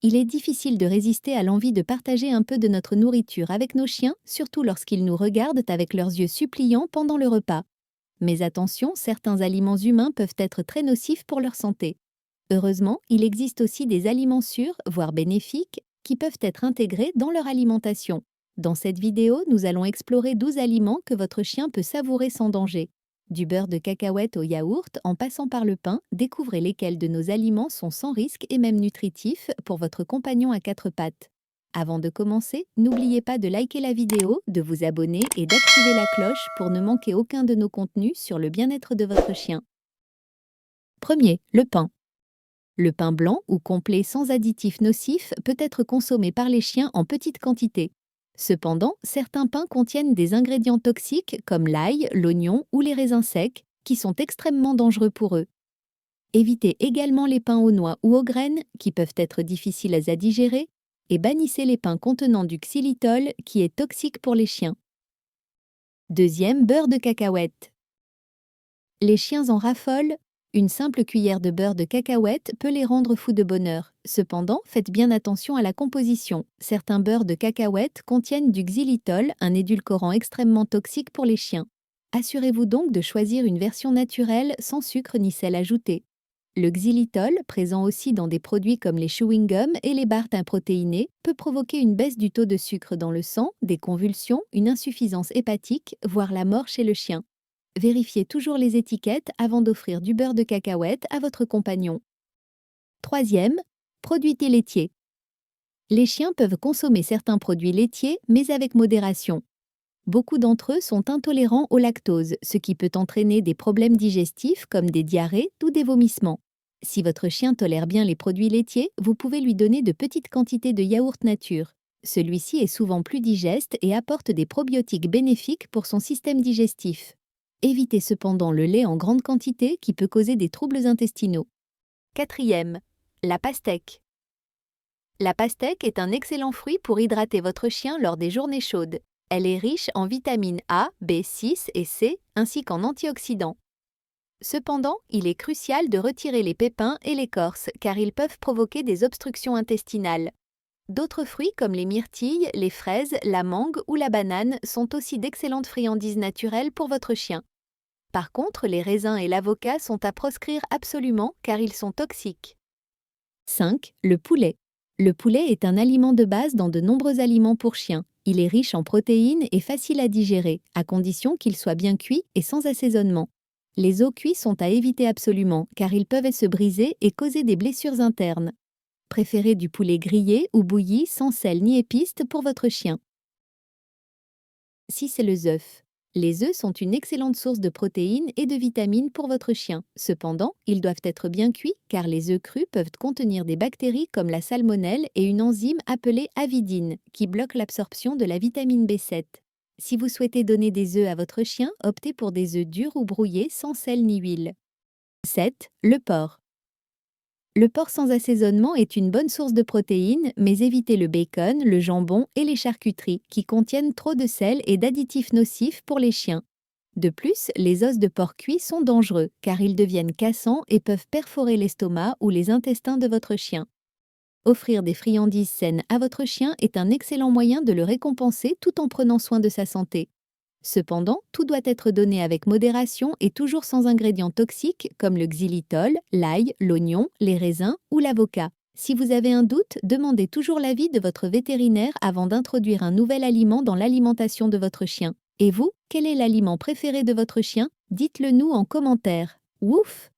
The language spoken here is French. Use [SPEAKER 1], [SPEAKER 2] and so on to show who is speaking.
[SPEAKER 1] Il est difficile de résister à l'envie de partager un peu de notre nourriture avec nos chiens, surtout lorsqu'ils nous regardent avec leurs yeux suppliants pendant le repas. Mais attention, certains aliments humains peuvent être très nocifs pour leur santé. Heureusement, il existe aussi des aliments sûrs, voire bénéfiques, qui peuvent être intégrés dans leur alimentation. Dans cette vidéo, nous allons explorer 12 aliments que votre chien peut savourer sans danger. Du beurre de cacahuète au yaourt, en passant par le pain, découvrez lesquels de nos aliments sont sans risque et même nutritifs pour votre compagnon à quatre pattes. Avant de commencer, n'oubliez pas de liker la vidéo, de vous abonner et d'activer la cloche pour ne manquer aucun de nos contenus sur le bien-être de votre chien. Premier, le pain. Le pain blanc ou complet sans additifs nocifs peut être consommé par les chiens en petite quantité. Cependant, certains pains contiennent des ingrédients toxiques comme l'ail, l'oignon ou les raisins secs, qui sont extrêmement dangereux pour eux. Évitez également les pains aux noix ou aux graines, qui peuvent être difficiles à digérer, et bannissez les pains contenant du xylitol, qui est toxique pour les chiens. Deuxième, beurre de cacahuète. Les chiens en raffolent. Une simple cuillère de beurre de cacahuète peut les rendre fous de bonheur. Cependant, faites bien attention à la composition. Certains beurres de cacahuète contiennent du xylitol, un édulcorant extrêmement toxique pour les chiens. Assurez-vous donc de choisir une version naturelle sans sucre ni sel ajouté. Le xylitol, présent aussi dans des produits comme les chewing-gums et les barres protéinées, peut provoquer une baisse du taux de sucre dans le sang, des convulsions, une insuffisance hépatique, voire la mort chez le chien. Vérifiez toujours les étiquettes avant d'offrir du beurre de cacahuète à votre compagnon. Troisième, produits laitiers. Les chiens peuvent consommer certains produits laitiers, mais avec modération. Beaucoup d'entre eux sont intolérants au lactose, ce qui peut entraîner des problèmes digestifs comme des diarrhées ou des vomissements. Si votre chien tolère bien les produits laitiers, vous pouvez lui donner de petites quantités de yaourt nature. Celui-ci est souvent plus digeste et apporte des probiotiques bénéfiques pour son système digestif. Évitez cependant le lait en grande quantité qui peut causer des troubles intestinaux. Quatrième, la pastèque. La pastèque est un excellent fruit pour hydrater votre chien lors des journées chaudes. Elle est riche en vitamines A, B6 et C, ainsi qu'en antioxydants. Cependant, il est crucial de retirer les pépins et l'écorce, car ils peuvent provoquer des obstructions intestinales. D'autres fruits comme les myrtilles, les fraises, la mangue ou la banane sont aussi d'excellentes friandises naturelles pour votre chien. Par contre, les raisins et l'avocat sont à proscrire absolument car ils sont toxiques. 5. Le poulet. Le poulet est un aliment de base dans de nombreux aliments pour chiens. Il est riche en protéines et facile à digérer, à condition qu'il soit bien cuit et sans assaisonnement. Les os cuits sont à éviter absolument car ils peuvent se briser et causer des blessures internes. Préférez du poulet grillé ou bouilli sans sel ni épices pour votre chien. 6. Les œufs. Les œufs sont une excellente source de protéines et de vitamines pour votre chien. Cependant, ils doivent être bien cuits car les œufs crus peuvent contenir des bactéries comme la salmonelle et une enzyme appelée avidine qui bloque l'absorption de la vitamine B7. Si vous souhaitez donner des œufs à votre chien, optez pour des œufs durs ou brouillés sans sel ni huile. 7. Le porc. Le porc sans assaisonnement est une bonne source de protéines, mais évitez le bacon, le jambon et les charcuteries, qui contiennent trop de sel et d'additifs nocifs pour les chiens. De plus, les os de porc cuits sont dangereux, car ils deviennent cassants et peuvent perforer l'estomac ou les intestins de votre chien. Offrir des friandises saines à votre chien est un excellent moyen de le récompenser tout en prenant soin de sa santé. Cependant, tout doit être donné avec modération et toujours sans ingrédients toxiques comme le xylitol, l'ail, l'oignon, les raisins ou l'avocat. Si vous avez un doute, demandez toujours l'avis de votre vétérinaire avant d'introduire un nouvel aliment dans l'alimentation de votre chien. Et vous, quel est l'aliment préféré de votre chien? Dites-le nous en commentaire. Ouf!